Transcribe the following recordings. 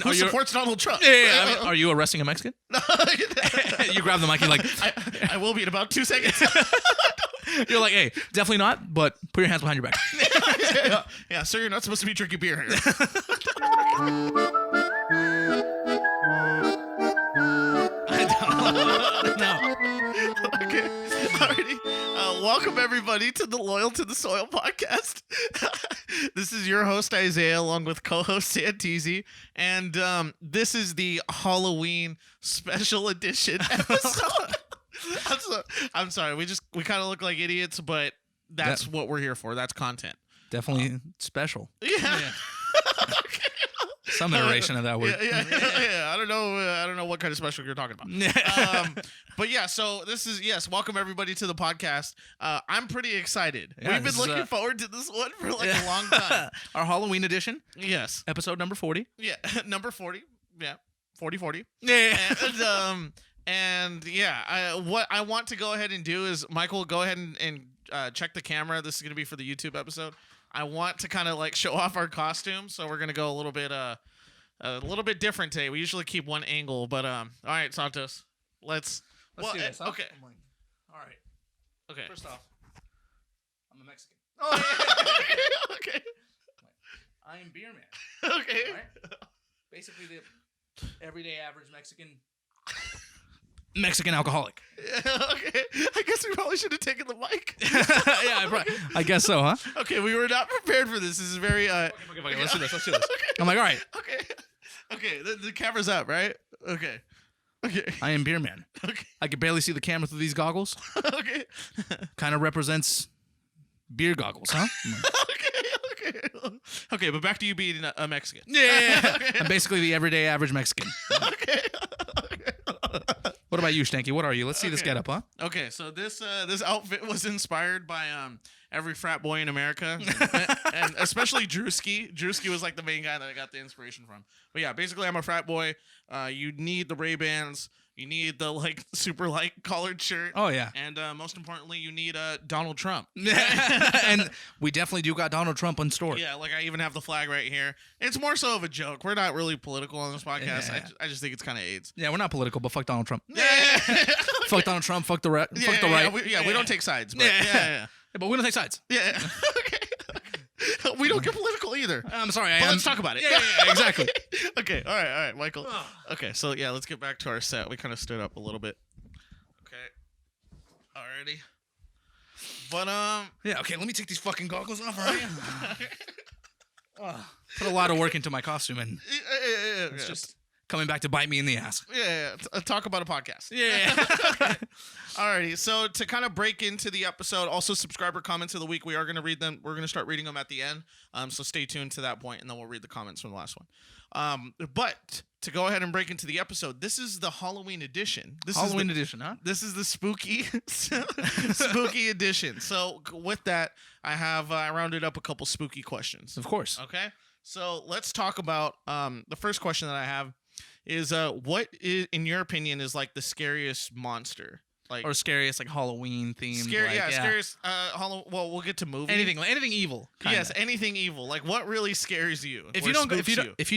Who supports Donald Trump? Yeah. I mean, are you arresting a Mexican? No. You grab the mic and like, I will be in about 2 seconds. you're like, hey, definitely not, but put your hands behind your back. Yeah, sir, you're not supposed to be drinking beer here. No. Okay. Alrighty. Welcome everybody to the Loyal to the Soil podcast. This is your host Isaiah, along with co-host Santeezy, and this is the Halloween special edition episode. I'm sorry. We kind of look like idiots, but that's what we're here for. That's content. Definitely special. Yeah. Some iteration of that word. Yeah. I don't know what kind of special you're talking about. But yeah, so this is, welcome everybody to the podcast. I'm pretty excited. Yeah, We've been looking forward to this one for like a long time. Our Halloween edition. Yes. Episode number 40. Yeah. Number 40. Yeah. 40. Yeah. And what I want to go ahead and do is, Michael, go ahead and check the camera. This is going to be for the YouTube episode. I want to kind of like show off our costumes, so we're going to go a little bit different today. We usually keep one angle, but all right, Santos. Let's do this. Huh? Okay. All right. Okay. First off, I'm a Mexican. Oh, okay. I am beer man. Okay. All right? Basically the everyday average Mexican alcoholic. Okay. I guess we probably should have taken the mic. Yeah, I guess so, huh? Okay, we were not prepared for this. This is very Okay, let's do this. Okay. I'm like, all right. Okay. The camera's up, right? Okay. I am beer man. Okay. I can barely see the camera through these goggles. Okay. Kind of represents beer goggles, huh? Okay, but back to you being a Mexican. Yeah. Okay. I'm basically the everyday average Mexican. Okay. What about you, Stanky? What are you? Let's see this getup, huh? Okay, so this outfit was inspired by every frat boy in America, and especially Drewski. Drewski was like the main guy that I got the inspiration from. But yeah, basically I'm a frat boy. You need the Ray-Bans. You need the like super light collared shirt. Oh yeah. And most importantly, you need Donald Trump. And we definitely do got Donald Trump in store. Yeah, like I even have the flag right here. It's more so of a joke. We're not really political on this podcast. Yeah. I just think it's kind of AIDS. Yeah, we're not political, but fuck Donald Trump. Yeah. Fuck Donald Trump. Fuck the right. Fuck the right. We don't take sides. But Yeah, but we don't take sides. Yeah. Okay. We don't get political either. I'm sorry. But let's talk about it. Yeah, exactly. Okay. All right, Michael. Okay, so yeah, let's get back to our set. We kind of stood up a little bit. Okay. Alrighty. But Yeah. Okay. Let me take these fucking goggles off. All right. Put a lot of work into my costume, and it's just coming back to bite me in the ass. Talk about a podcast. Yeah. Alrighty, so to kind of break into the episode, also subscriber comments of the week, we are going to read them. We're going to start reading them at the end. So stay tuned to that point, and then we'll read the comments from the last one. But to go ahead and break into the episode, this is the Halloween edition. Halloween edition, huh? This is the spooky edition. So with that, I rounded up a couple spooky questions. Of course. Okay, so let's talk about the first question that I have is what is, in your opinion, is like the scariest monster? Like, or scariest, like Halloween themed. Scariest. Well, we'll get to movie. Anything evil. Kinda. Yes, anything evil. Like, what really scares you? If you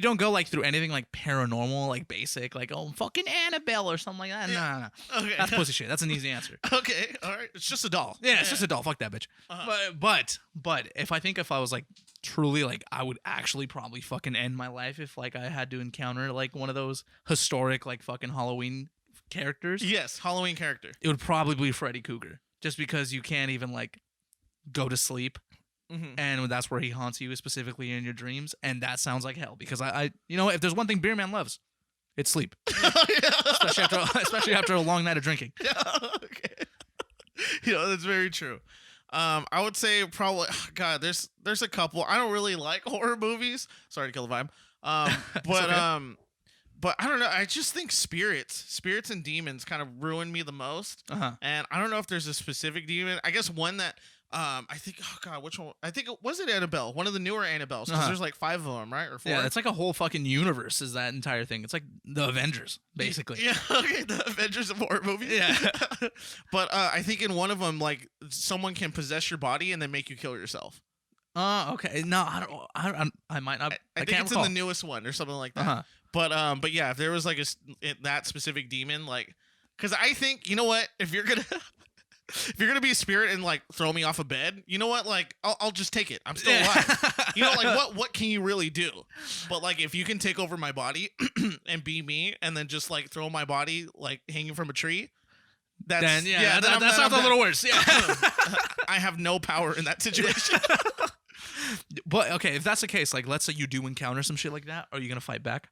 don't go like through anything like paranormal, like basic, like fucking Annabelle or something like that. Yeah. No. Okay. That's pussy shit. That's an easy answer. Okay, all right. It's just a doll. Yeah, it's just a doll. Fuck that bitch. Uh-huh. But if I was like truly like, I would actually probably fucking end my life if like I had to encounter like one of those historic like fucking Halloween characters. Yes, Halloween character. It would probably be Freddy Krueger, just because you can't even like go to sleep, and that's where he haunts you, specifically in your dreams, and that sounds like hell. Because I if there's one thing Beer Man loves, it's sleep, especially after a long night of drinking. Yeah, okay. That's very true. I would say probably God. There's a couple. I don't really like horror movies. Sorry to kill the vibe. But okay. But I don't know. I just think spirits and demons kind of ruin me the most. And I don't know if there's a specific demon. I guess one that I think. Oh God, which one? I think was it Annabelle, one of the newer Annabelles, because there's like 5 of them, right, or 4. Yeah, it's like a whole fucking universe. Is that entire thing? It's like the Avengers, basically. Yeah. Okay, the Avengers of horror movies. Yeah. But I think in one of them, like someone can possess your body and then make you kill yourself. Okay. No, I might not. I think can't it's recall. in the newest one or something like that. But yeah, if there was like that specific demon, like, because I think, you know what, if you're gonna if you're gonna be a spirit and like throw me off a bed, you know what, like I'll just take it. I'm still alive. You know, like what can you really do? But like if you can take over my body and be me, and then just like throw my body like hanging from a tree, that's that sounds a little worse. Yeah. I have no power in that situation. But okay, if that's the case, like let's say you do encounter some shit like that, are you gonna fight back?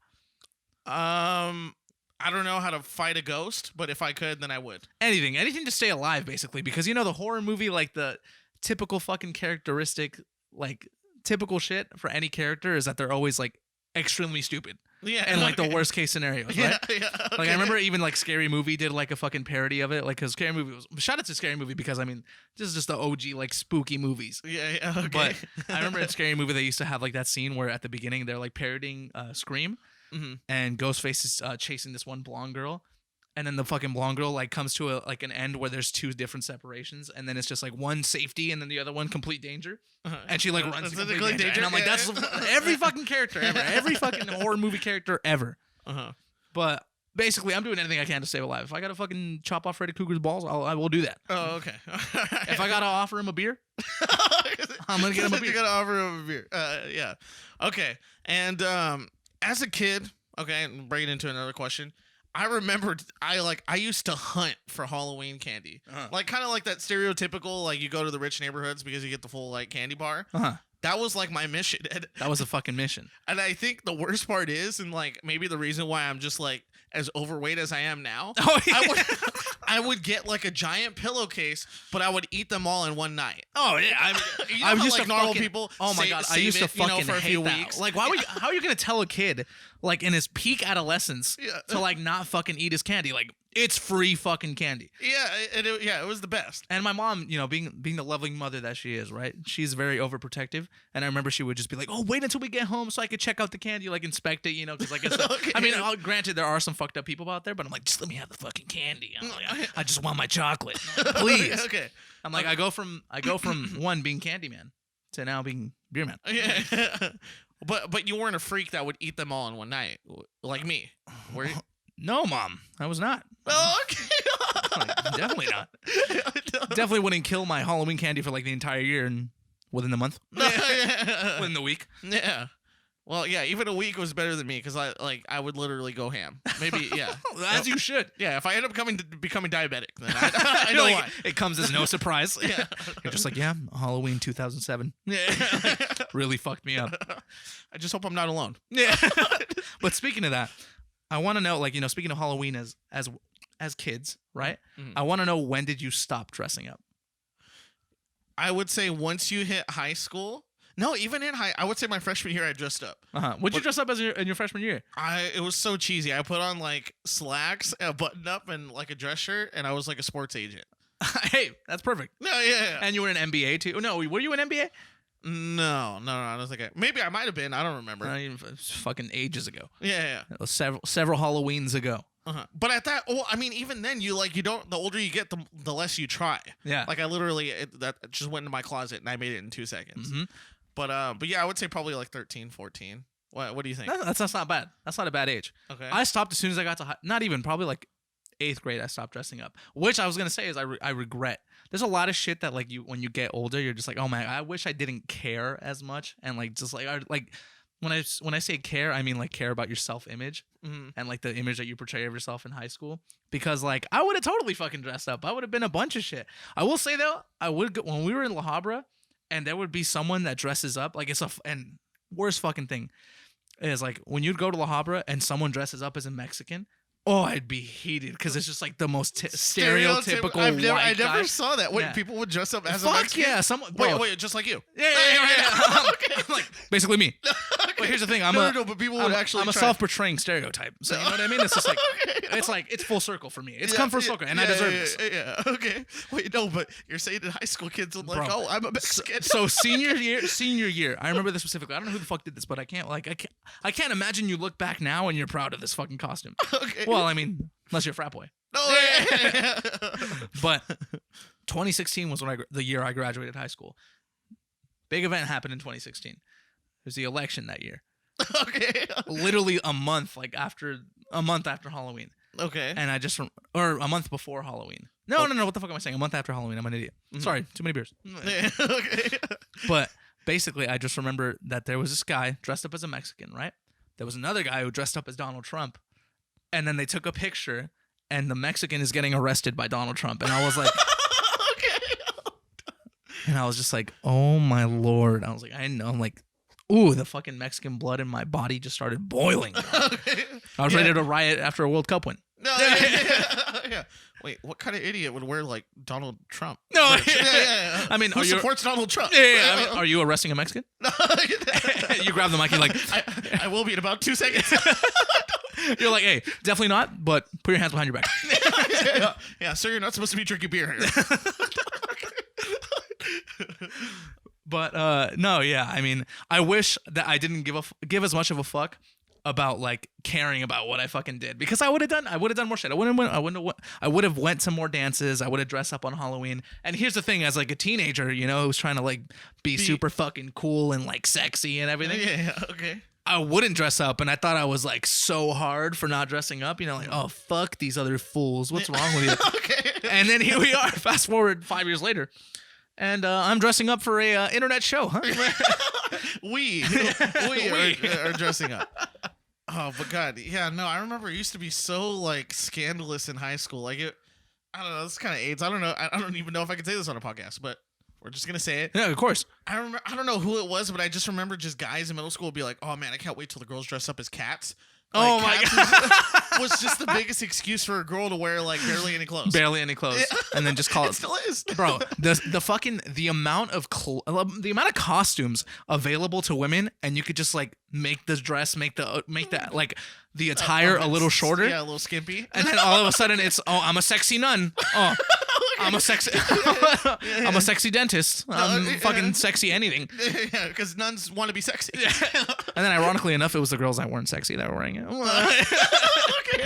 I don't know how to fight a ghost, but if I could, then I would. Anything to stay alive, basically, because you know the horror movie, like the typical fucking characteristic, like typical shit for any character is that they're always like extremely stupid. Yeah, and like the worst case scenarios, right? Yeah, okay. Like I remember even like Scary Movie did like a fucking parody of it, like because Scary Movie was shout out to Scary Movie because I mean this is just the OG like spooky movies. Yeah, okay. But I remember in Scary Movie they used to have like that scene where at the beginning they're like parodying Scream, and Ghostface is chasing this one blonde girl, and then the fucking blonde girl like comes to an end where there's two different separations, and then it's just like one safety and then the other one complete danger, and she like runs to complete danger. And I'm like, that's every fucking character ever, every fucking horror movie character ever. But basically, I'm doing anything I can to stay alive. If I gotta fucking chop off Freddy Krueger's balls, I will do that. Oh, okay. If I gotta offer him a beer, I'm gonna get him a beer. You gotta offer him a beer. Yeah. Okay. And as a kid, okay, and bring it into another question. I remembered I used to hunt for Halloween candy. Like kind of like that stereotypical, like you go to the rich neighborhoods because you get the full like candy bar. That was like my mission. That was a fucking mission. And I think the worst part is, and like maybe the reason why I'm just like as overweight as I am now, I would get like a giant pillowcase, but I would eat them all in one night. Oh yeah, I used to normal people. Oh my god, I used to fucking for a few hate weeks. That. Like, how are you gonna tell a kid like in his peak adolescence to like not fucking eat his candy? Like it's free fucking candy. Yeah, it was the best. And my mom, you know, being the loving mother that she is, right? She's very overprotective, and I remember she would just be like, "Oh, wait until we get home so I could check out the candy, like inspect it, you know, because like it's Okay. I mean, granted there are some fucked up people out there, but I'm like, just let me have the fucking candy. I'm like, I just want my chocolate, please. Okay. I'm like, I go from one being Candyman to now being Beer Man. Yeah. But you weren't a freak that would eat them all in one night, like me. Were you? No, Mom, I was not. Oh, okay. Like, definitely not. Definitely wouldn't kill my Halloween candy for like the entire year and within the month. Yeah. Within the week. Yeah. Well, yeah, even a week was better than me because I would literally go ham. Maybe, yeah. As you should. Yeah, if I end up becoming diabetic, then I know like, why. It comes as no surprise. Yeah. You're just like, yeah, Halloween 2007. Yeah. Really fucked me up. I just hope I'm not alone. Yeah. But speaking of that, I want to know, like, you know, speaking of Halloween as kids, right? I want to know, when did you stop dressing up? I would say once you hit high school. No, even in I would say my freshman year I dressed up. What'd you dress up as in your freshman year? It was so cheesy. I put on like slacks, a button up, and like a dress shirt, and I was like a sports agent. Hey, that's perfect. No, yeah. And you were in NBA too. No, were you in NBA? No. I don't think maybe I might have been. I don't remember. Fucking ages ago. Yeah. It was several Halloweens ago. But at that, I mean, even then, you don't. The older you get, the less you try. Yeah. Like I literally that just went into my closet and I made it in 2 seconds. But yeah, I would say probably like 13, 14. What do you think? That's not bad. That's not a bad age. Okay. I stopped as soon as I got to not even, probably like 8th grade. I stopped dressing up, which I was gonna say is I regret. There's a lot of shit that like when you get older, you're just like, oh man, I wish I didn't care as much, and like just like when I say care, I mean like care about your self image and like the image that you portray of yourself in high school. Because like I would have totally fucking dressed up. I would have been a bunch of shit. I will say though, I would when we were in La Habra, and there would be someone that dresses up like and worst fucking thing is like when you'd go to La Habra and someone dresses up as a Mexican. Oh, I'd be heated because it's just like the most stereotypical white guy. I never saw that. Wait, Yeah. people would dress up as a Fuck Mexican? yeah! Wait, just like you. Yeah. Okay. I'm like basically me. But here's the thing: No, but people would actually. I'm a try. self-portraying stereotype. So you know what I mean? It's just like it's full circle for me. It's come full circle, and I deserve this. Yeah. Okay. Wait, no, but you're saying that high school kids are like, Bro. oh, I'm a Mexican. So senior year, I remember this specifically. I don't know who the fuck did this, but I can't imagine you look back now and you're proud of this fucking costume. Okay. Well, I mean, unless you're a frat boy. No. Yeah. But 2016 was the year I graduated high school. Big event happened in 2016. It was the election that year. Okay. Literally a month after Halloween. Okay. And or a month before Halloween. No, what the fuck am I saying? A month after Halloween. I'm an idiot. Sorry, too many beers. Okay. But basically, I just remember that there was this guy dressed up as a Mexican, right? There was another guy who dressed up as Donald Trump. And then they took a picture, and the Mexican is getting arrested by Donald Trump. And I was like... And I was just like, oh my Lord. I was like, I know. I'm like, ooh, the fucking Mexican blood in my body just started boiling. Okay. I was ready to riot after a World Cup win. No, yeah. Wait, what kind of idiot would wear like Donald Trump? No, yeah. I mean, who supports Donald Trump? Yeah. I mean, are you arresting a Mexican? No. You grab the mic and like, I will be in about 2 seconds. You're like, hey, definitely not, but put your hands behind your back. Yeah, sir, you're not supposed to be drinking beer here. But no, yeah. I mean, I wish that I didn't give as much of a fuck about like caring about what I fucking did, because I would have done more shit. I would have went to more dances. I would have dressed up on Halloween. And here's the thing, as like a teenager, you know, who's trying to like be super fucking cool and like sexy and everything. Yeah, okay. I wouldn't dress up, and I thought I was like so hard for not dressing up. You know, like, oh fuck these other fools. What's wrong with you? Okay. And then here we are. Fast forward 5 years later. And I'm dressing up for a internet show, huh? we are dressing up. Oh, but God, yeah, no, I remember it used to be so like scandalous in high school. Like it, I don't know, this kind of AIDS. I don't know. I don't even know if I can say this on a podcast, but we're just gonna say it. Yeah, of course. I don't know who it was, but I just remember just guys in middle school would be like, "Oh man, I can't wait till the girls dress up as cats." Like, oh my God, was just the biggest excuse for a girl to wear like barely any clothes. Barely any clothes, and then just call It still is, bro. The amount of costumes available to women, and you could just like make the dress, make that like the attire a little shorter, yeah, a little skimpy, and then all of a sudden it's I'm a sexy nun. Oh. I'm a sexy I'm a sexy dentist. I'm fucking sexy anything. Yeah, because nuns want to be sexy. And then ironically enough, it was the girls that weren't sexy that were wearing it. Okay.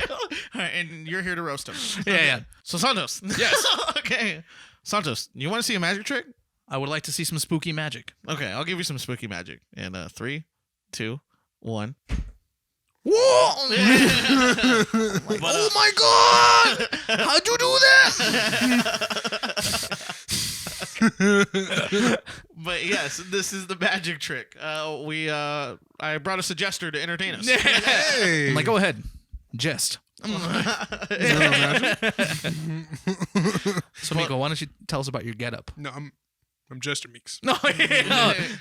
All right, and you're here to roast them. Yeah. So Santos. Yes. Okay. Santos, you want to see a magic trick? I would like to see some spooky magic. Okay, I'll give you some spooky magic. And 3, 2, 1. Whoa! Like, oh my God! How'd you do that? But yes, this is the magic trick. I brought a suggester to entertain us. Hey. I'm like, go ahead, jest. So Miko, why don't you tell us about your getup? No, I'm Jester Meeks. No,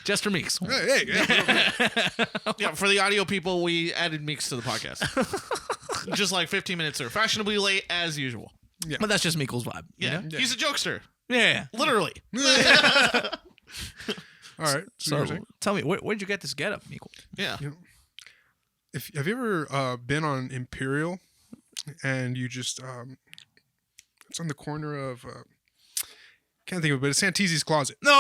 Jester Meeks. Hey. Yeah, for the audio people, we added Meeks to the podcast. Just like 15 minutes or fashionably late as usual. Yeah. But that's just Miko's vibe. Yeah, You know? he's a jokester. Yeah. Literally. All right. So tell me, where'd you get this getup, Miko? Yeah. Have you ever been on Imperial and you just it's on the corner of can't think of it, but it's Santeezy's Closet. No,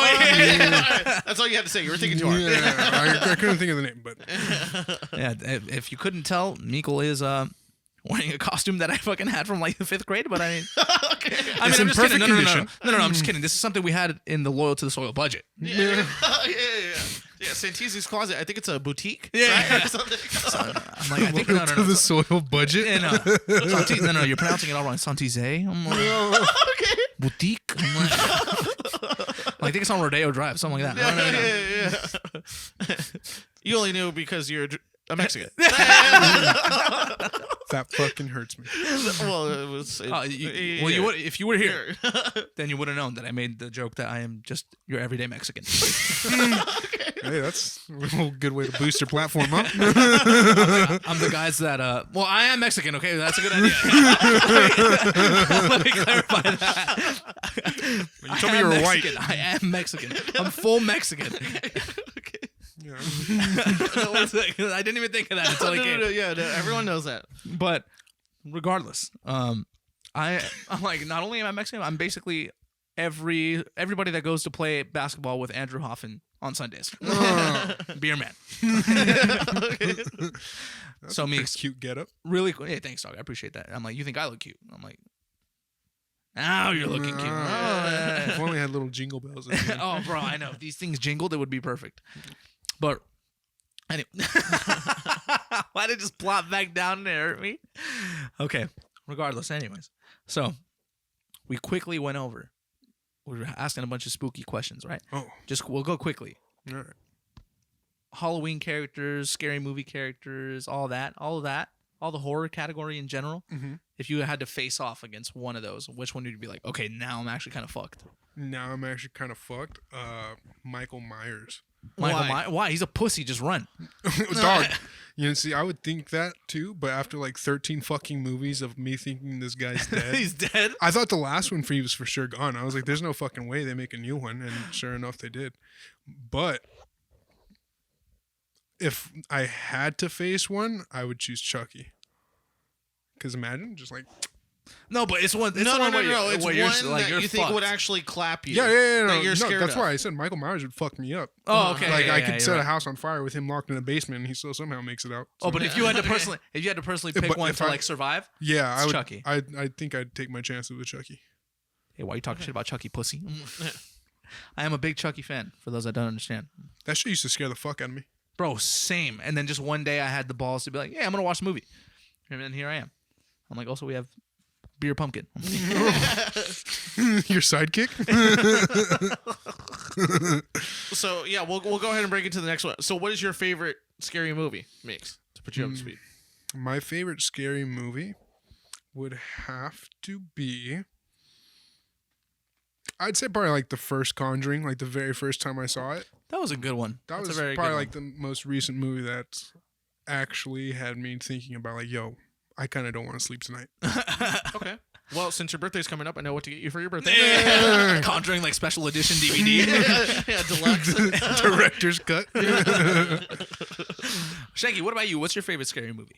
That's all you had to say. You were thinking too hard. Yeah, I couldn't think of the name, but yeah. If you couldn't tell, Miko is wearing a costume that I fucking had from like the 5th grade. But I mean, Okay. I mean, It's I'm in just kidding. perfect condition. No, I'm just kidding. This is something we had in the Loyal to the Soil budget. Yeah. Yeah, Santeezy's Closet. I think it's a boutique. Yeah. Right? Or something. So, I'm like, I think to the soil budget. Yeah, no, you're pronouncing it all wrong. Santize. I'm like, Okay. boutique. I'm like, I think it's on Rodeo Drive, something like that. Yeah. You only knew because you're a Mexican. That fucking hurts me. Well, it was. You would, if you were here, then you would have known that I made the joke that I am just your everyday Mexican. Hey, that's a good way to boost your platform up. I'm the guys that well, I am Mexican, okay? That's a good idea. Let me clarify that. You told me you were white. I am Mexican. I'm full Mexican. Okay. Yeah. I didn't even think of that until it came. No, everyone knows that. But regardless, I'm like, not only am I Mexican, I'm basically everybody that goes to play basketball with Andrew Hoffman on Sundays. Beer man. Okay. So Meeks, Cute getup. really cool. Hey, thanks, dog. I appreciate that. I'm like, you think I look cute? I'm like, now you're looking cute. If only had little jingle bells. Oh, bro, I know. If these things jingled, it would be perfect. But Anyway, why did it just plop back down there at me? Okay. Regardless, anyways. So we quickly went over. We were asking a bunch of spooky questions, right? Oh, We'll go quickly. all right. Halloween characters, scary movie characters, all the horror category in general. Mm-hmm. If you had to face off against one of those, which one would you be like, okay, now I'm actually kind of fucked? Now I'm actually kind of fucked. Michael Myers. Why? He's a pussy. Just run. Dog. You know, see, I would think that too, but after like 13 fucking movies of me thinking this guy's dead. He's dead. I thought the last one for you was for sure gone. I was like, there's no fucking way they make a new one. And sure enough, they did. But if I had to face one, I would choose Chucky. Because imagine just like, No, but it's one. It's No. one where It's where one you're, that you're you think fucked. would actually clap you. yeah. That No, you're scared that's of. why I said Michael Myers would fuck me up. Oh, okay. Like yeah, I yeah, could you're set right. a house on fire with him locked in a basement, and he still somehow makes it out. Oh, but So- if you had to personally, pick But one if to I- like survive, yeah, it's I would. Chucky. I think I'd take my chances with Chucky. Hey, why are you talking shit about Chucky, pussy? I am a big Chucky fan. For those that don't understand, That shit used to scare the fuck out of me. bro, same. And then just one day I had the balls to be like, yeah, I'm gonna watch the movie, and then here I am. I'm like, also we have beer pumpkin. Your sidekick? So yeah, we'll go ahead and break into the next one. So what is your favorite scary movie mix to put you up to speed? My favorite scary movie would have to be. I'd say probably like the first Conjuring, like the very first time I saw it. That was a good one. That That's was a very probably good like the most recent movie that actually had me thinking about like, yo, I kind of don't want to sleep tonight. Okay. Well, since your birthday's coming up, I know what to get you for your birthday. one. Conjuring like special edition DVD. Yeah, deluxe. Director's cut. Shaggy, what about you? What's your favorite scary movie?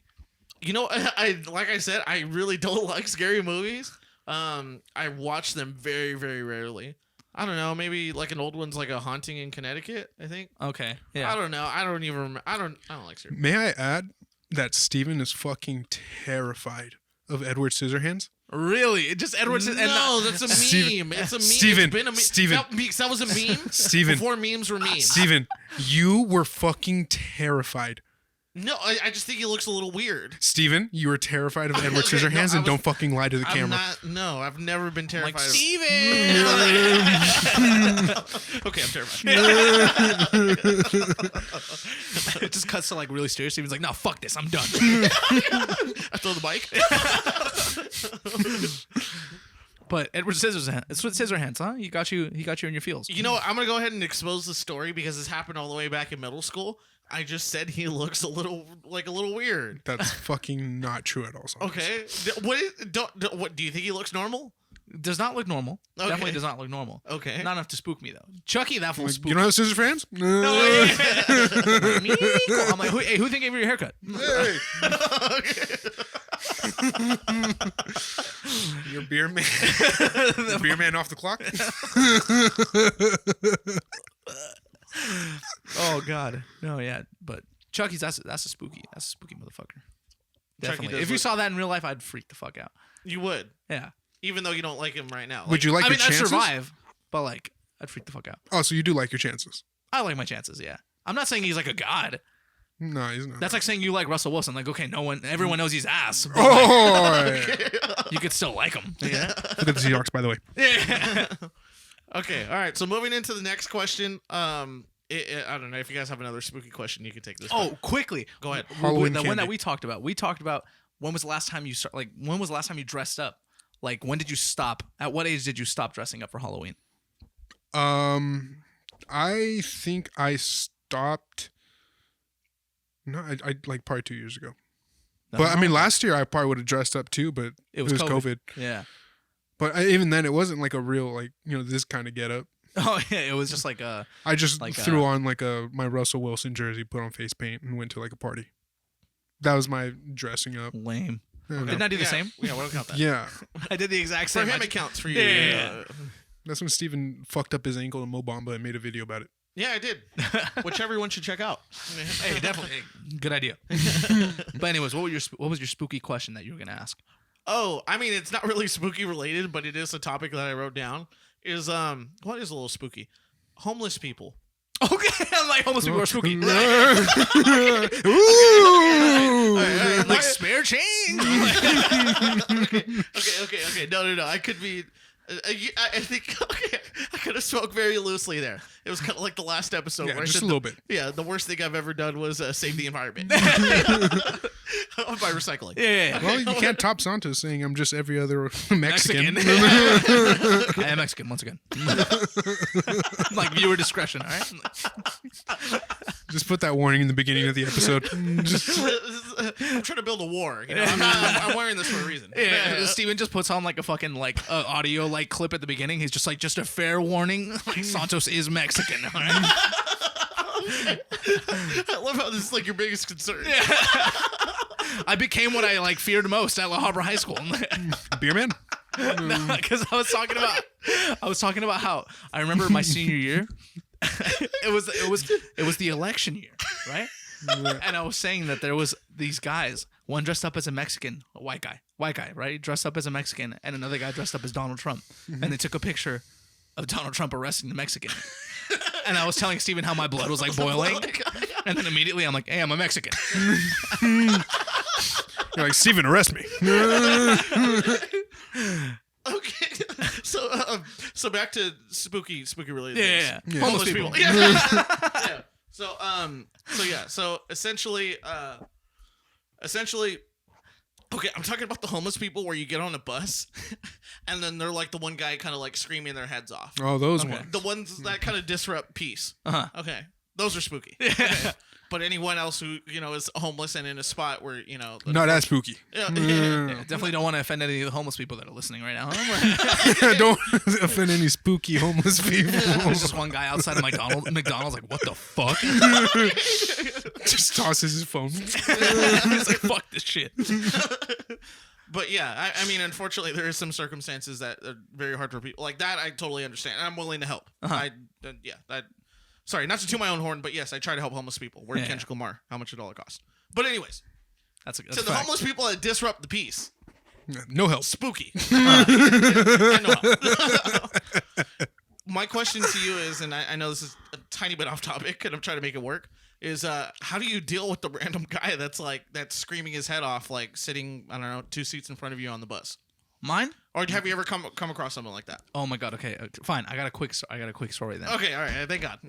You know, I like I said, I really don't like scary movies. I watch them very, very rarely. I don't know, maybe like an old one's like A Haunting in Connecticut, I think. Okay, I yeah. don't know. I don't even remember. I don't like scary. May I add that Steven is fucking terrified of Edward Scissorhands? Really? It just Edward No, and not- that's a Steven- meme. It's a meme. Steven, It's been a meme. Steven. That was a meme. Steven. Before memes were memes. Steven, you were fucking terrified. No, I just think he looks a little weird. Steven, you were terrified of Edward Okay, no, Scissorhands, I and was- don't fucking lie to the I'm camera. not. No, I've never been terrified. like of Steven. Okay, I'm terrified. It just cuts to like really serious. Steven's like, no, fuck this, I'm done. I throw the bike. But Edward Scissorhands, it's with Scissorhands, huh? He got you in your feels. You know what? I'm gonna go ahead and expose the story because this happened all the way back in middle school. I just said he looks a little weird. That's fucking not true at all. Saunders. Okay. What do you think he looks normal? Does not look normal. Okay. Definitely does not look normal. Okay. Not enough to spook me though. Chucky, that fool Like, spooked you don't have scissor fans? me. I'm like, who think gave you your haircut? Hey. Your beer man. Your beer man off the clock? Oh God, no, yeah, but Chucky's that's a spooky motherfucker. Definitely. does If you look- saw that in real life, I'd freak the fuck out. You would, Yeah. even though you don't like him right now. Would you like I your mean, I'd chances? survive, but like, I'd freak the fuck out. Oh, so you do like your chances? I like my chances. Yeah. I'm not saying he's like a god. No, he's not. That's like saying you like Russell Wilson. Like, okay, everyone knows he's ass. But Oh! you could still like him. Yeah. Look at the Seahawks, by the way. Yeah. Okay. All right. So moving into the next question. I don't know if you guys have another spooky question. You can take this. Oh, quickly. Go ahead. Halloween the one that candy. we talked about. We talked about when was the last time you when was the last time you dressed up? Like, when did you stop? At what age did you stop dressing up for Halloween? I think I stopped. No, I like probably 2 years ago. But I mean, last year I probably would have dressed up too, but it was COVID. Yeah. But even then, it wasn't like a real like this kind of get up. Oh yeah, it was just like I just Like, threw on like my Russell Wilson jersey, put on face paint, and went to like a party. That was my dressing up. lame. Yeah, Didn't I do the same? Yeah, we don't count that. yeah. I did the exact For same. him, it counts. For you, Yeah. That's when Steven fucked up his ankle in Mo Bamba and made a video about it. Yeah, I did. Which everyone should check out. Hey, definitely. Good idea. But anyways, what was your spooky question that you were gonna ask? Oh, I mean, it's not really spooky related, but it is a topic that I wrote down. What is a little spooky? Homeless people. Okay, I'm like homeless people are spooky. Ooh. Like spare change. Okay. No. I could be. I think I could have spoke very loosely there. It was kind of like the last episode Yeah, where I just said a little bit. Yeah, the worst thing I've ever done was save the environment by recycling. Yeah. Well, you can't top Santos saying I'm just every other Mexican. I am Mexican once again. Like viewer discretion, all right? Just put that warning in the beginning of the episode. I'm trying to build a war. You know, I'm wearing this for a reason. Yeah, Steven just puts on like a fucking like audio like clip at the beginning. He's just like, just a fair warning. Like Santos is Mexican. All right? I love how this is like your biggest concern. Yeah. I became what I like feared most at La Habra High School. Beer man? Because I was talking about how I remember my senior year. it was the election year, right? And I was saying that there was these guys, one dressed up as a Mexican, a white guy, right? Dressed up as a Mexican, and another guy dressed up as Donald Trump. And they took a picture of Donald Trump arresting the Mexican. And I was telling Steven how my blood was like boiling. And then immediately I'm like, hey, I'm a Mexican. You're like, Steven, arrest me. Okay, so back to spooky related Yeah. things. Yeah. Homeless Homeless people. people. Yeah. So essentially, okay, I'm talking about the homeless people where you get on a bus, and then they're like the one guy kind of like screaming their heads off. Oh, those Okay. ones. The ones that kind of disrupt peace. Uh-huh. Okay, those are spooky. Yeah. But anyone else who is homeless and in a spot where Not as spooky. Yeah. Definitely don't want to offend any of the homeless people that are listening right now. Don't offend any spooky homeless people. There's just one guy outside of McDonald's like, what the fuck? Just tosses his phone. He's like, fuck this shit. But yeah, I mean, unfortunately, there is some circumstances that are very hard for people like that. I totally understand. I'm willing to help. Sorry, not to toot my own horn, but yes, I try to help homeless people. We're in Yeah. Kendrick Lamar. How much $1 cost? But anyways, That's to the fact. homeless people that disrupt the peace, No help. spooky. I know. My question to you is, and I know this is a tiny bit off topic, and I'm trying to make it work. Is how do you deal with the random guy that's screaming his head off, like sitting, I don't know, 2 seats in front of you on the bus? Mine? Or have you ever come across something like that? Oh my god. Okay, fine. I got a quick story then. Okay, all right. Thank God.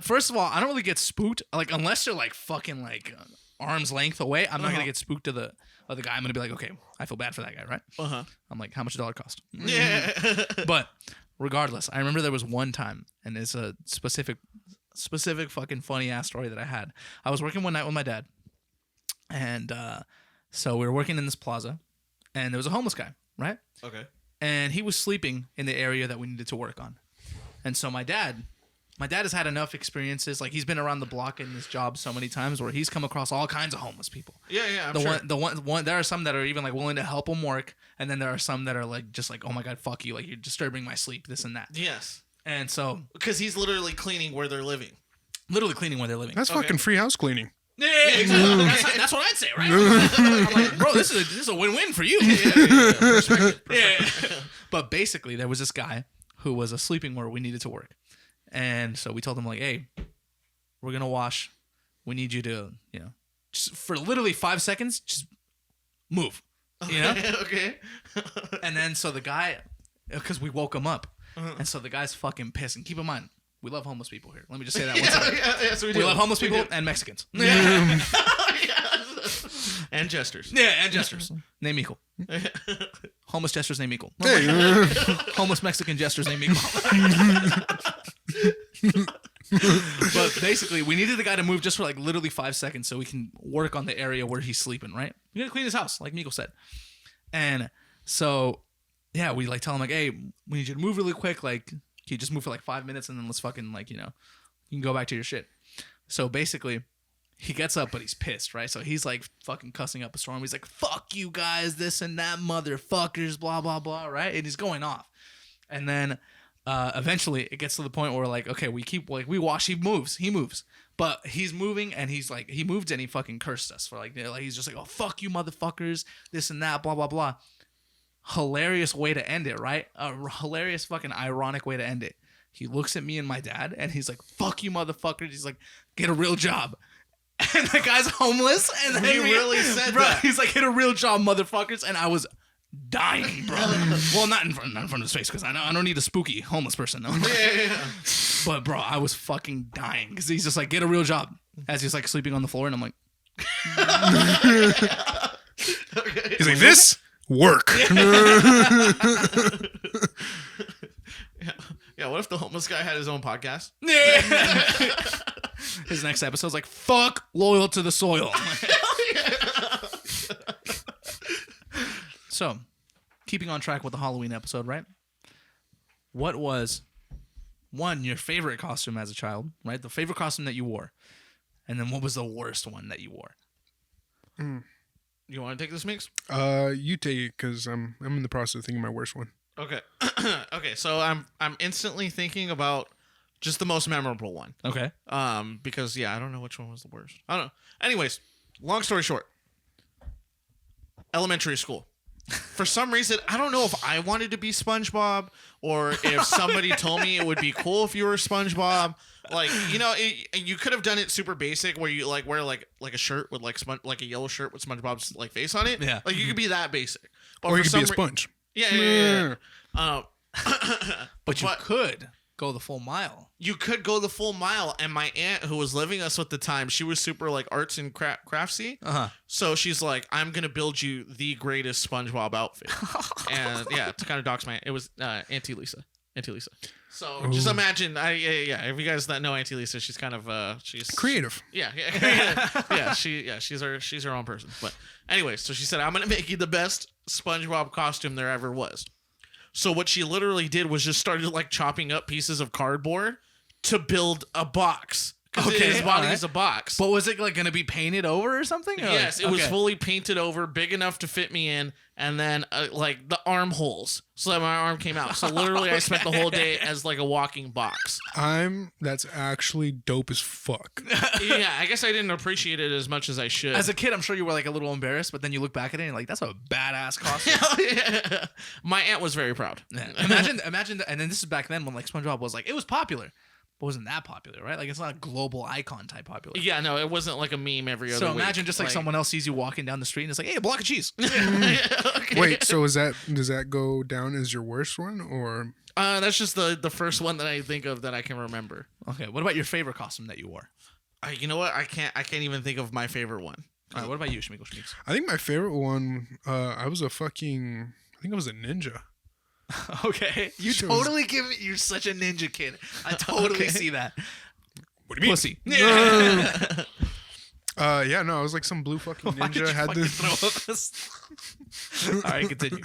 First of all, I don't really get spooked. Like unless they're like fucking like arm's length away, I'm not gonna get spooked to the other guy. I'm gonna be like, okay, I feel bad for that guy, right? Uh-huh. I'm like, how much $1 cost? Yeah. But regardless, I remember there was one time, and it's a specific fucking funny ass story that I had. I was working one night with my dad, and so we were working in this plaza, and there was a homeless guy, right? Okay. And he was sleeping in the area that we needed to work on. And so my dad has had enough experiences. Like he's been around the block in this job so many times where he's come across all kinds of homeless people. Yeah, I'm sure. The one there are some that are even like willing to help him work, and then there are some that are like just like, oh my god, fuck you, like you're disturbing my sleep, this and that. Yes. And so Because he's literally cleaning where they're living. literally cleaning where they're living. That's Okay. fucking free house cleaning. Yeah, exactly. That's what I'd say, right? I'm like, bro, this is a win-win for you. Perspective. Yeah. But basically, there was this guy who was sleeping where we needed to work. And so we told him, like, hey, we're going to wash. We need you to, just for literally 5 seconds, just move. You know? Okay. And then so the guy, because we woke him up. And so the guy's fucking pissed. And keep in mind, we love homeless people here. Let me just say that once again. Yes, we do. We love homeless We people do. and Mexicans. Yeah. And jesters. Yeah, and jesters. Name equal. Homeless jesters name equal. Hey, Homeless Mexican jesters name equal. But basically, we needed the guy to move just for like literally 5 seconds so we can work on the area where he's sleeping, right? We gotta clean his house, like Miko said. And so, yeah, we like tell him like, hey, we need you to move really quick. Like, can you just move for like 5 minutes and then let's fucking like, you can go back to your shit. So basically, he gets up, but he's pissed, right? So he's like fucking cussing up a storm. He's like, fuck you guys, this and that, motherfuckers, blah, blah, blah, right? And he's going off. And then eventually it gets to the point where like, okay, we wash, he moves. But he's moving and he's like, he moved and he fucking cursed us for like he's just like, oh, fuck you, motherfuckers, this and that, blah, blah, blah. Hilarious way to end it, right? A hilarious fucking ironic way to end it. He looks at me and my dad, and he's like, "Fuck you, motherfuckers!" He's like, "Get a real job." And the guy's homeless, and then He really said bro, that. He's like, "Get a real job, motherfuckers!" And I was dying, bro. Well, not in front of his face, because I don't need a spooky homeless person. No. Yeah. But bro, I was fucking dying because he's just like, "Get a real job," as he's like sleeping on the floor, and I'm like, Okay. He's like, this work. Yeah, what if the homeless guy had his own podcast? His next episode's like, "Fuck loyal to the soil." So, keeping on track with the Halloween episode, right? What was your favorite costume as a child, right? The favorite costume that you wore, and then what was the worst one that you wore? You want to take this, Mix? You take it because I'm in the process of thinking my worst one. Okay. Okay, so I'm instantly thinking about just the most memorable one. Okay. Because I don't know which one was the worst. I don't know. Anyways, long story short, elementary school. For some reason, I don't know if I wanted to be SpongeBob or if somebody told me it would be cool if you were SpongeBob. Like, you could have done it super basic where you like wear like a shirt with like a yellow shirt with SpongeBob's like face on it. Yeah. Like you could be that basic. But Or for you could be a some sponge. Yeah. But you could go the full mile. You could go the full mile, and my aunt who was living us at the time, she was super like arts and craftsy. So she's like, "I'm gonna build you the greatest SpongeBob outfit," and to kind of dox it was Auntie Lisa. So just imagine, if you guys that know Auntie Lisa, she's kind of she's Creative. She's her own person. But anyway, so she said, "I'm gonna make you the best SpongeBob costume there ever was." So what she literally did was just started like chopping up pieces of cardboard to build a box. Because his body is a box. But was it like going to be painted over or something? Or Yes, like, it was fully painted over, big enough to fit me in, and then like the armholes, so that my arm came out. So literally, I spent the whole day as like a walking box. That's actually dope as fuck. Yeah, I guess I didn't appreciate it as much as I should. As a kid, I'm sure you were like a little embarrassed, but then you look back at it and you're like, "That's a badass costume." Yeah. My aunt was very proud. Yeah. Imagine that. And then this is back then when like SpongeBob was like, it was popular, but wasn't that popular, right? Like it's not a global icon type popular. Yeah, no, it wasn't like a meme every other So week. imagine just like someone else sees you walking down the street and it's like, "Hey, a block of cheese." Okay. Wait, so does that go down as your worst one, or? That's just the first one that I think of that I can remember. Okay, what about your favorite costume that you wore? You know what? I can't even think of my favorite one. All right, what about you, Schmeagol Schmeeks? I think my favorite one. I was a ninja. Okay, you Shit was- totally give it. You're such a ninja kid. I totally see that. What do you mean? Pussy. Yeah, no, I was like some blue fucking Why did ninja. you Had fucking this. throw up this? All right, continue.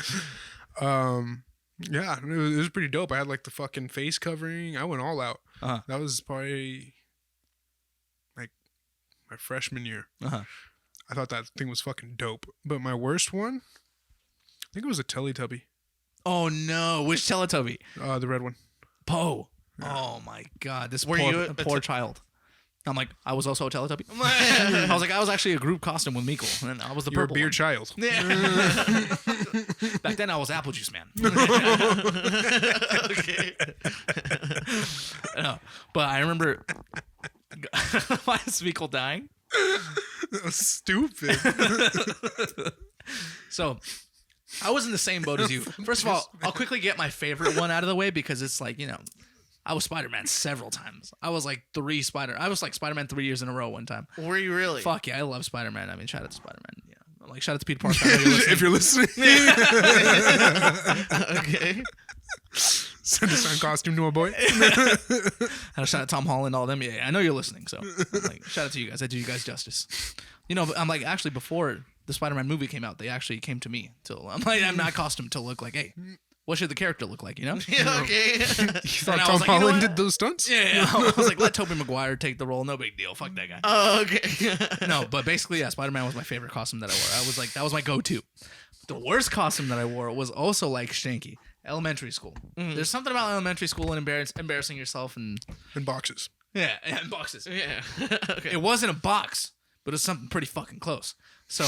Yeah, it was pretty dope. I had like the fucking face covering. I went all out. Uh-huh. That was probably like my freshman year. Uh-huh. I thought that thing was fucking dope. But my worst one, I think it was a Teletubby. Oh no, which Teletubby? The red one. Poe. Oh my god, this Were poor, you a poor child. I'm like, I was also a Teletubby. I was like, I was actually a group costume with Meekle, and I was the You were a purple beer one. child. Yeah. Back then, I was Apple Juice Man. Okay. No, but I remember. Why is Meekle dying? That was stupid. So, I was in the same boat as you. First of all, I'll quickly get my favorite one out of the way because it's like, I was Spider-Man several times. I was like Spider-Man 3 years in a row one time. Were you really? Fuck yeah, I love Spider-Man. I mean, shout out to Spider-Man. Yeah, like shout out to Peter Parker. I know you're listening. If you're listening, Okay. send a signed costume to a boy. And shout out Tom Holland, all them. Yeah, I know you're listening. So, like, shout out to you guys. I do you guys justice. I'm like, actually, before the Spider-Man movie came out, they actually came to me. I'm like, I'm not costumed to look like, hey, what should the character look like? Yeah, okay. You thought I Tom was like, you know Holland what? did those stunts? Yeah. I was like, let Tobey Maguire take the role. No big deal. Fuck that guy. Oh, okay. No, but basically, yeah, Spider-Man was my favorite costume that I wore. I was like, that was my go-to. The worst costume that I wore was also like Stanky. Elementary school. There's something about elementary school and embarrassing yourself and In boxes. yeah, and boxes. Yeah. Okay. It wasn't a box, but it was something pretty fucking close. So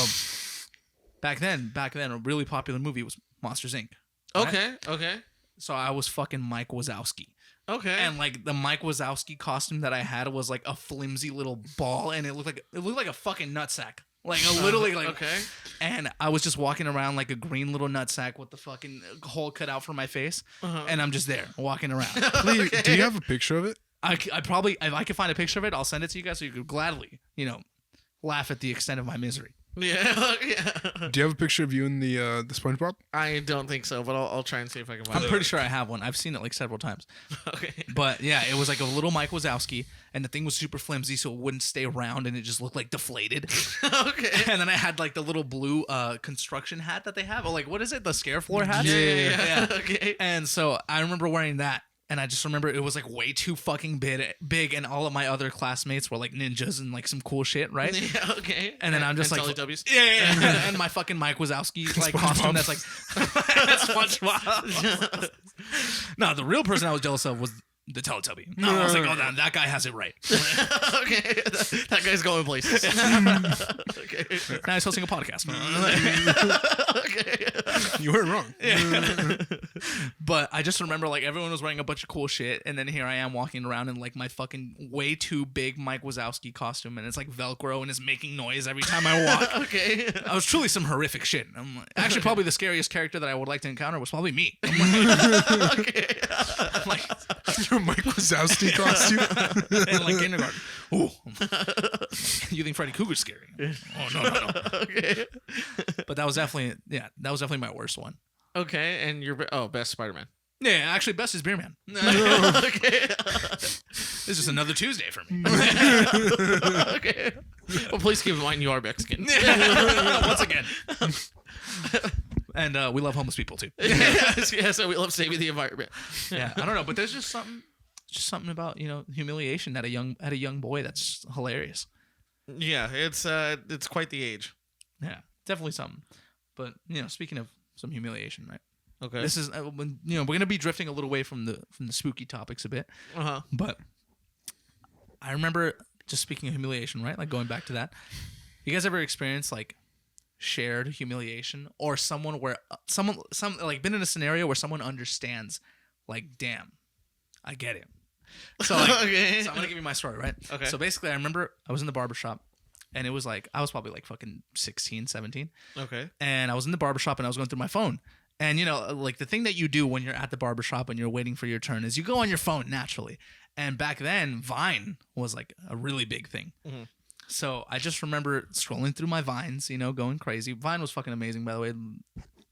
back then, a really popular movie was Monsters Inc. right? Okay. So I was fucking Mike Wazowski. Okay. And like the Mike Wazowski costume that I had was like a flimsy little ball, and it looked like a fucking nutsack. Like literally like. Okay. And I was just walking around like a green little nutsack with the fucking hole cut out for my face, and I'm just there walking around. Please, do you have a picture of it? I probably, if I can find a picture of it, I'll send it to you guys so you could gladly, laugh at the extent of my misery. Yeah. Yeah. Do you have a picture of you in the SpongeBob? I don't think so, but I'll try and see if I can find I'm it. pretty sure I have one. I've seen it like several times. Okay. But yeah, it was like a little Mike Wazowski, and the thing was super flimsy, so it wouldn't stay around, and it just looked like deflated. Okay. And then I had like the little blue construction hat that they have. Or like, what is it? The scare floor hat? Yeah. Okay. And so I remember wearing that. And I just remember it was like way too fucking big, and all of my other classmates were like ninjas and like some cool shit, right? Yeah. Okay. And then I'm just like, Teletubbies. yeah. And my fucking Mike Wazowski like costume that's like SpongeBob. No, the real person I was jealous of was the Teletubby. No, I was like, oh, that guy has it right. Okay. That guy's going places. Okay. Now he's hosting a podcast. Okay. You weren't wrong. But I just remember like everyone was wearing a bunch of cool shit, and then here I am walking around in like my fucking way too big Mike Wazowski costume, and it's like Velcro and it's making noise every time I walk. Okay. I was truly some horrific shit. I'm like, actually probably the scariest character that I would like to encounter was probably me. Okay. I'm like Your Mike Wazowski costume. in like kindergarten. Ooh, you think Freddy Krueger's scary? Oh no. Okay. But that was definitely my worst one. Okay. And your best Spider-Man. Yeah, actually, best is Beer Man. Okay. It's just another Tuesday for me. Okay. Well, please keep in mind you are Mexican. Once again. And we love homeless people too. yes, and we love saving the environment. Yeah, I don't know, but there's just something about humiliation at a young boy that's hilarious. Yeah, it's quite the age. Yeah, definitely something. But speaking of some humiliation, right? Okay. This is when we're gonna be drifting a little away from the spooky topics a bit. But I remember just speaking of humiliation, right? Like going back to that. You guys ever experienced like shared humiliation, or someone where some like been in a scenario where someone understands, like, damn, I get it. So like, Okay. so I'm gonna give you my story, right? Okay. So basically, I remember I was in the barbershop, and it was like I was probably like fucking 16, 17, Okay. and I was in the barbershop and I was going through my phone. And like the thing that you do when you're at the barbershop and you're waiting for your turn is you go on your phone naturally. And back then, Vine was like a really big thing. Mhm. So I just remember scrolling through my Vines, going crazy. Vine was fucking amazing, by the way.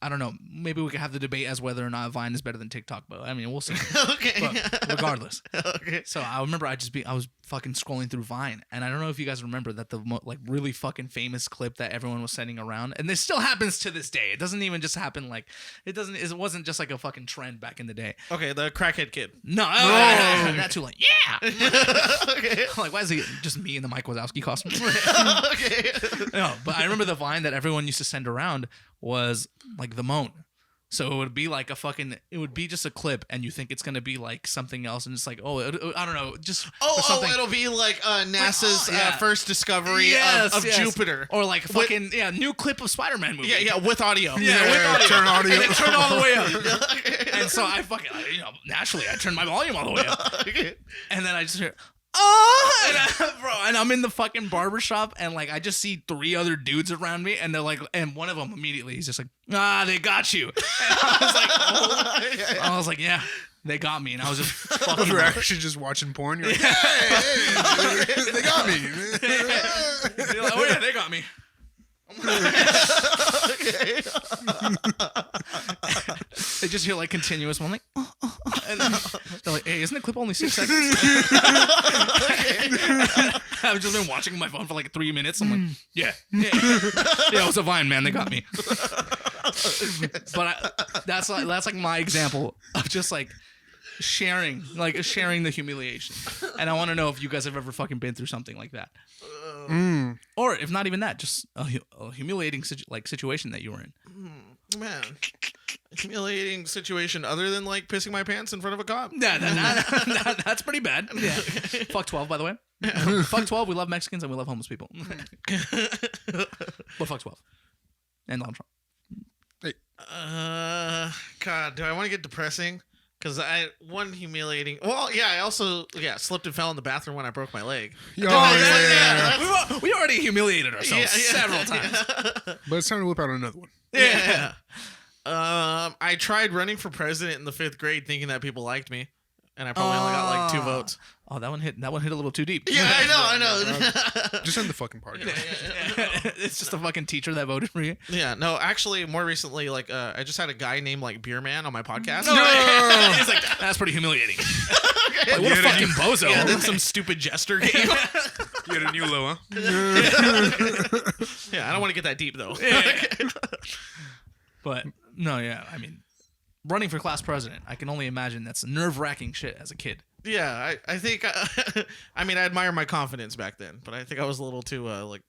I don't know. Maybe we could have the debate as whether or not Vine is better than TikTok, but I mean, we'll see. Okay. But regardless. Okay. So I remember I was fucking scrolling through Vine, and I don't know if you guys remember that the like really fucking famous clip that everyone was sending around, and this still happens to this day. It doesn't even just happen like it wasn't just like a fucking trend back in the day. Okay. The crackhead kid. No, not too late. Yeah. Okay. Like, why is it just me in the Mike Wazowski costume? Okay. No, but I remember the Vine that everyone used to send around was like the moan. So it would be like it would be just a clip, and you think it's gonna be like something else, and it's like, I don't know, just something. It'll be like NASA's yeah. first discovery Yes, of yes. Jupiter, Or like fucking new clip of Spider-Man movie. yeah, with audio. Yeah, with audio. Turn audio. And it turned all the way up. And so I fucking naturally I turned my volume all the way up, Okay. and then I just hear. And I'm in the fucking barbershop, and like I just see 3 other dudes around me, and they're like, and one of them immediately he's just like, they got you. And I was like, yeah, they got me, and I was just fucking. You're actually just watching porn. You're like, hey, they got me. They're like, oh yeah, they got me. Okay. They just hear like continuous one, like, and they're like, hey, isn't the clip only 6 seconds? I've just been watching my phone for like 3 minutes. I'm like, yeah, it was a Vine, man. They got me. But that's like my example of just like sharing the humiliation. And I want to know if you guys have ever fucking been through something like that. Or if not even that, just a humiliating situation that you were in. Man, humiliating situation other than like pissing my pants in front of a cop. Yeah, that's pretty bad. Yeah. Fuck 12, by the way. Fuck 12. We love Mexicans and we love homeless people. But fuck 12. And Donald Trump. God, do I want to get depressing? Because one humiliating. Well, yeah, I also slipped and fell in the bathroom when I broke my leg. Oh, yeah. We already humiliated ourselves several times. But it's time to whip out another one. Yeah. I tried running for president in the 5th grade, thinking that people liked me, and I probably only got like 2 votes. Oh, that one hit a little too deep. Yeah, I know. Just end the fucking party. It's just a fucking teacher that voted for you. Yeah, no, actually, more recently, like, I just had a guy named like Beer Man on my podcast. No! He's like, that's pretty humiliating. Okay. Like, what a fucking bozo. Yeah, then some stupid jester came. You had a new low, huh? Yeah, I don't want to get that deep though. But no, yeah, I mean, running for class president, I can only imagine that's nerve-wracking shit as a kid. Yeah, I think I mean I admire my confidence back then, but I think I was a little too like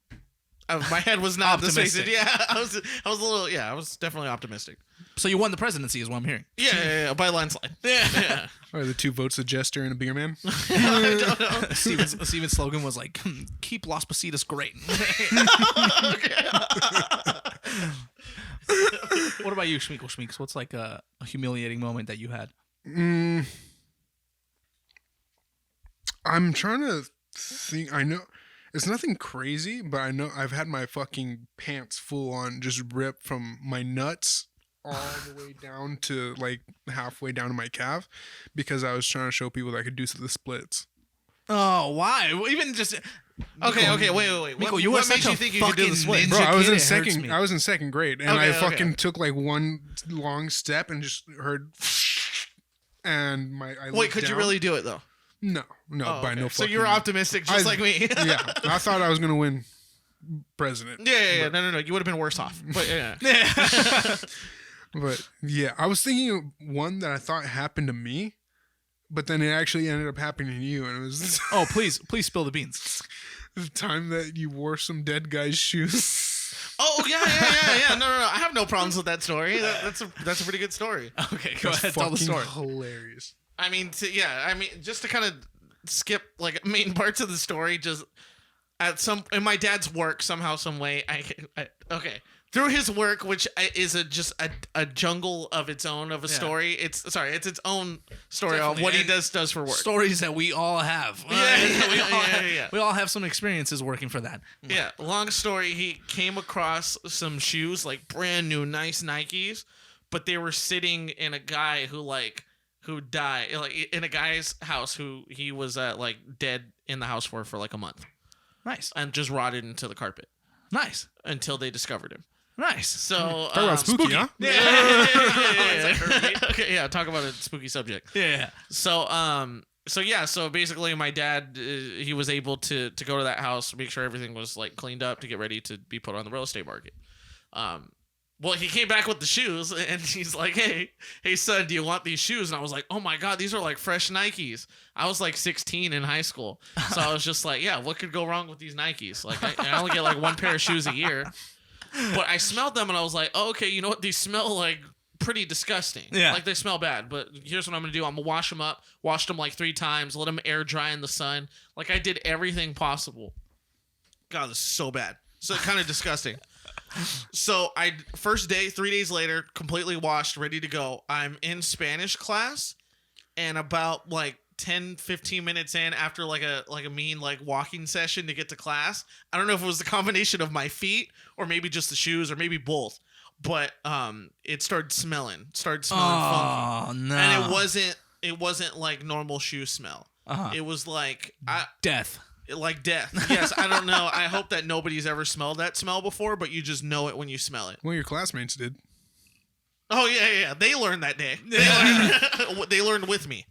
my head was not the space. Optimistic. Yeah, I was a little I was definitely optimistic. So you won the presidency, is what I'm hearing. Yeah, by landslide. Yeah. Or the 2 votes, a jester and a beer man. I don't know. Steven's slogan was like, keep Las Positas great. What about you, Schmeeks? What's like a humiliating moment that you had? I'm trying to think. I know it's nothing crazy, but I know I've had my fucking pants full on just rip from my nuts all the way down to like halfway down to my calf because I was trying to show people that I could do the splits. Oh, why? Well, even just Okay, wait. Miko, What, you what are made such you a think you could do the fucking split? ninja. Bro, I was kid, in it hurts second. me. I was in second grade, and Okay, I okay. fucking took like one long step and just heard, and I Wait, looked could you down. really do it though? No, Oh, by okay. no. So Fucking you were optimistic, just like me. Yeah, I thought I was gonna win president. Yeah. No. You would have been worse off. But yeah. But yeah, I was thinking of one that I thought happened to me, but then it actually ended up happening to you, and it was Oh, please spill the beans. the time that you wore some dead guy's shoes. Oh yeah. No. I have no problems with that story. That's a pretty good story. Okay, go That's ahead, tell the fucking story. hilarious. I mean, just to kind of skip like main parts of the story, just in my dad's work somehow, some way, through his work, which is just a jungle of its own of a story. It's its own story of Definitely. what he And does for work. Stories that we all have. Yeah. We all have some experiences working for that. Yeah, long story. He came across some shoes, like brand new, nice Nikes, but they were sitting in a guy who died, like in a guy's house who he was like dead in the house for like a month Nice. and just rotted into the carpet Nice. until they discovered him. Nice. So Talk about spooky, huh? Yeah. Okay, yeah. Talk about a spooky subject. Yeah. So basically my dad he was able to go to that house, make sure everything was like cleaned up to get ready to be put on the real estate market. Well, he came back with the shoes and he's like, hey son, do you want these shoes? And I was like, oh my God, these are like fresh Nikes. I was like 16 in high school. So I was just like, yeah, what could go wrong with these Nikes? Like I only get like one pair of shoes a year. But I smelled them and I was like, oh, okay, you know what? These smell like pretty disgusting. Yeah. Like they smell bad. But here's what I'm going to do. I'm going to wash them up, washed them like 3 times, let them air dry in the sun. Like I did everything possible. God, this is so bad. So kind of disgusting. So first day, 3 days later, completely washed, ready to go. I'm in Spanish class and about like 10-15 minutes in after like a mean like walking session to get to class. I don't know if it was the combination of my feet or maybe just the shoes or maybe both. But it started smelling funky. Oh no. And it wasn't like normal shoe smell. Uh-huh. It was like Death. like death. Yes, I don't know. I hope that nobody's ever smelled that smell before, but you just know it when you smell it. One of your classmates did. Oh yeah. They learned that day. They learned with me.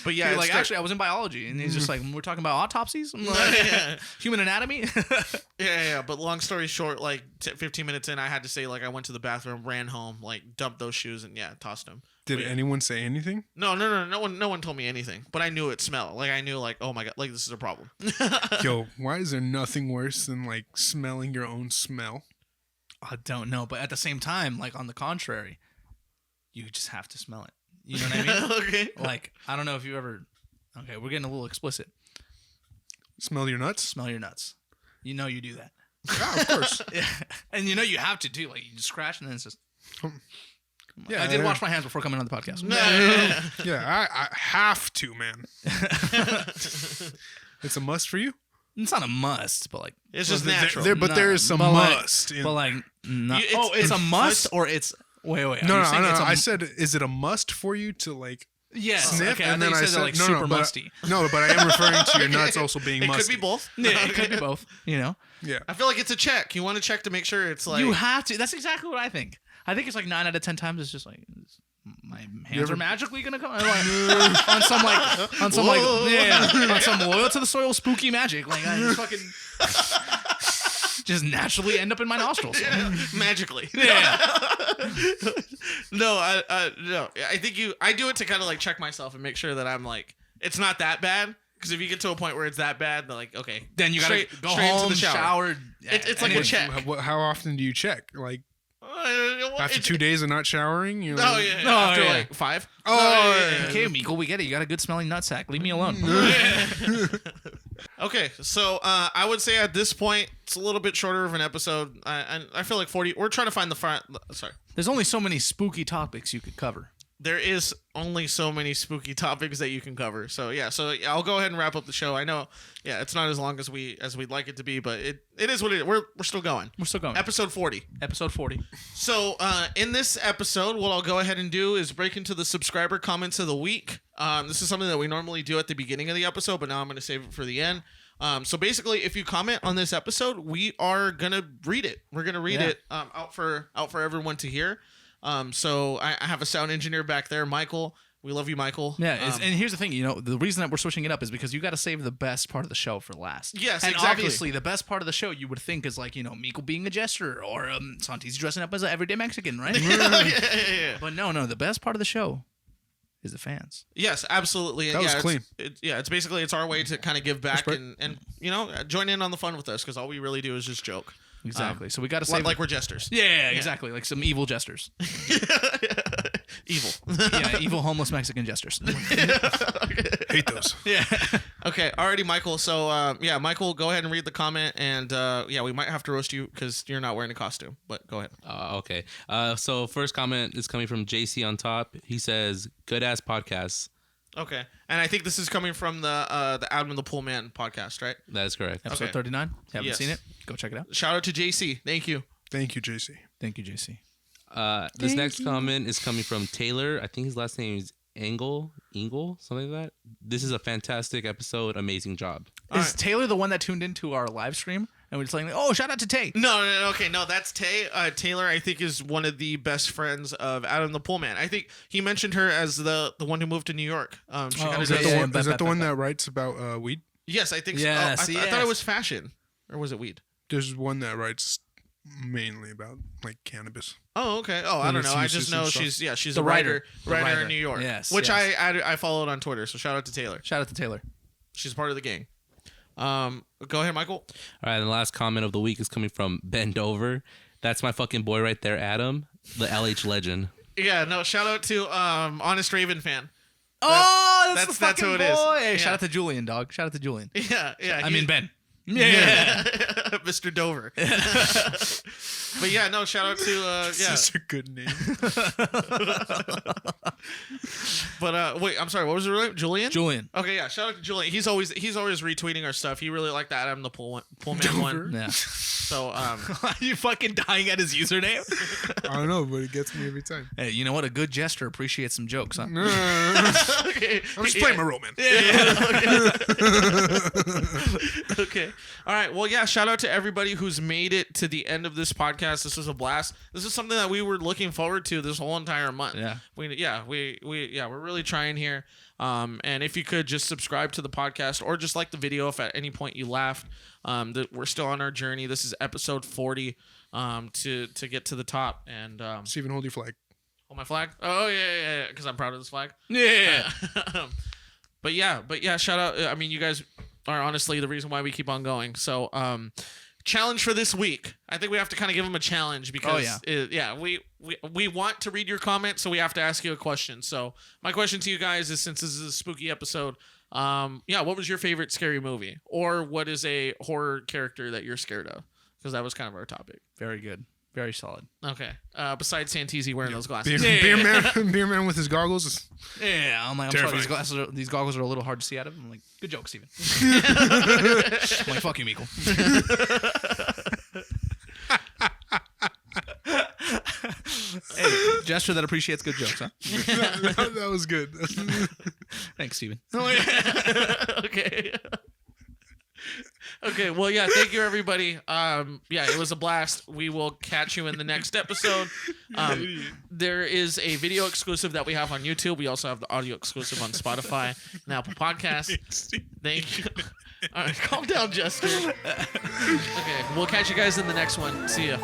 But yeah, You're it like, start- actually, I was in biology, and he's just like, we're talking about autopsies, I'm like, Yeah. human anatomy. Yeah. But long story short, like 15 minutes in, I had to say like I went to the bathroom, ran home, like dumped those shoes, and tossed them. Did But yeah. anyone say anything? No one told me anything. But I knew it smelled. Like I knew like, oh my God, like this is a problem. Yo, why is there nothing worse than like smelling your own smell? I don't know, but at the same time, like on the contrary, you just have to smell it. You know what I mean? Okay. Like, I don't know if you ever. Okay, we're getting a little explicit. Smell your nuts? Smell your nuts. You know you do that. Yeah, of course. Yeah. And you know you have to too. Like you just scratch and then it's just Yeah, I did yeah. wash my hands before coming on the podcast. Yeah, I have to, man. It's a must for you. It's not a must, but like, It's just There- natural. there- but No, there is some but like- must. in- but like, not, You- it's- it's a it's- must or it's wait. Are no, you no, saying no. it's a I said, is it a must for you to like yes, sniff? okay, and I then thought I you said, said like no, super no, but musty. no, but I am referring to your nuts also being it musty. could be both. Yeah, it could be both. You know, Yeah. I feel like it's a check. You want to check to make sure it's like. you have to. That's exactly what I think. I think it's like 9 out of 10 times. It's just like my hands ever- are magically gonna come on some on some loyal to the soil spooky magic. Like I just fucking just naturally end up in my nostrils. magically. Yeah. No, no. I think I do it to kind of like check myself and make sure that I'm like, it's not that bad. Because if you get to a point where it's that bad, they're like, okay, Then you gotta go straight home, into the shower. shower. It's like a and- check. How often do you check? Like after It's- 2 days of not showering? You're Oh like, yeah, No, after yeah. like 5. Oh, yeah. Okay, Miko, we get it. You got a good smelling nutsack. Leave me alone. Okay, so I would say at this point it's a little bit shorter of an episode. I feel like 40. We're trying to find the front. Sorry, There's only so many spooky topics you could cover. there is only so many spooky topics that you can cover. So yeah, I'll go ahead and wrap up the show. I know, yeah, it's not as long as we'd like it to be, but it is what it is. We're still going. We're still going. Episode 40. Episode 40. So in this episode, what I'll go ahead and do is break into the subscriber comments of the week. This is something that we normally do at the beginning of the episode, but now I'm going to save it for the end. So basically, if you comment on this episode, we are gonna read it. We're gonna read Yeah. it out for everyone to hear. So I have a sound engineer back there, Michael. We love you, Michael. Yeah, and here's the thing, the reason that we're switching it up is because you got to save the best part of the show for last. Yes, and exactly. obviously the best part of the show you would think is like Miko being a jester or Santizi dressing up as an everyday Mexican, right? yeah. But no, the best part of the show is the fans. Yes, absolutely. That was clean. It's basically it's our way to kind of give back Respect. and join in on the fun with us because all we really do is just joke. Exactly. So we got to Like, save like we're jesters. yeah, exactly, like some evil jesters. Evil. Yeah, evil homeless Mexican jesters. hate those. Yeah. Okay, alrighty, Michael. So, Michael, go ahead and read the comment, and we might have to roast you because you're not wearing a costume. But go ahead. Okay. So first comment is coming from JC on top. He says, "Good ass podcasts." Okay, and I think this is coming from the Adam the Pool Man podcast, right? That is correct. Episode Okay. 39. Haven't Yes. seen it? Go check it out. Shout out to JC. Thank you. Thank you, JC. Thank you, JC. This next comment is coming from Taylor. I think his last name is Engel, something like that. This is a fantastic episode. Amazing job. Is Taylor the one that tuned into our live stream and we're just like, oh, shout out to Tay? No, okay, no, that's Tay. Taylor, I think, is one of the best friends of Adam the Pool Man. I think he mentioned her as the one who moved to New York. She Oh, kinda Is okay, that does- the yeah, one? bet, Is that bet, the bet, one bet. that writes about weed? Yes, I think Yes, so. I thought it was fashion, or was it weed? There's one that writes mainly about like cannabis. Oh, okay. Oh, I And don't its know. I uses just and know stuff. she's The a writer. writer The writer. in New York. Yes, which yes. I followed on Twitter. So shout out to Taylor. Shout out to Taylor. She's part of the gang. Go ahead, Michael. All right. And the last comment of the week is coming from Ben Dover. That's my fucking boy right there, Adam, the LH legend. Yeah, no, shout out to Honest Raven fan. Oh, that's that's the fucking who it is. boy. Hey, Yeah. shout out to Julian, dog. Shout out to Julian. Yeah, I mean, Ben. yeah, Mr. Dover. But yeah, no, shout out to Such a good name. But wait, I'm sorry. What was it? Really? Julian. Julian. Okay, yeah. Shout out to Julian. He's always retweeting our stuff. He really liked that Adam the Pullman one. Yeah. So Are you fucking dying at his username? I don't know, but it gets me every time. Hey, you know what? A good jester appreciates some jokes, huh? I'm okay. just playing my role, man. Okay. All right. Well, yeah. Shout out to everybody who's made it to the end of this podcast. This was a blast. This is something that we were looking forward to this whole entire month. Yeah. We're really trying here. And if you could just subscribe to the podcast or just like the video if at any point you laughed. That we're still on our journey. This is episode 40. To get to the top and Steven, hold your flag. hold my flag. Oh yeah. Because I'm proud of this flag. Yeah. But yeah, shout out. I mean, you guys are honestly the reason why we keep on going. So, challenge for this week. I think we have to kind of give them a challenge because, we want to read your comments, so we have to ask you a question. So, my question to you guys is, since this is a spooky episode, what was your favorite scary movie, or what is a horror character that you're scared of? Because that was kind of our topic. Very good. Very solid. Okay. Besides Santisi wearing those glasses. Beer man with his goggles. Yeah, I'm sorry. These goggles are a little hard to see out of. I'm like, good joke, Steven. I'm like, fuck you, Miko. Hey, gesture that appreciates good jokes, huh? that was good. Thanks, Steven. Okay. Okay, well, yeah, thank you, everybody. Yeah, it was a blast. We will catch you in the next episode. There is a video exclusive that we have on YouTube. We also have the audio exclusive on Spotify and Apple Podcasts. Thank you. All right, calm down, Jester. Okay, we'll catch you guys in the next one. See ya.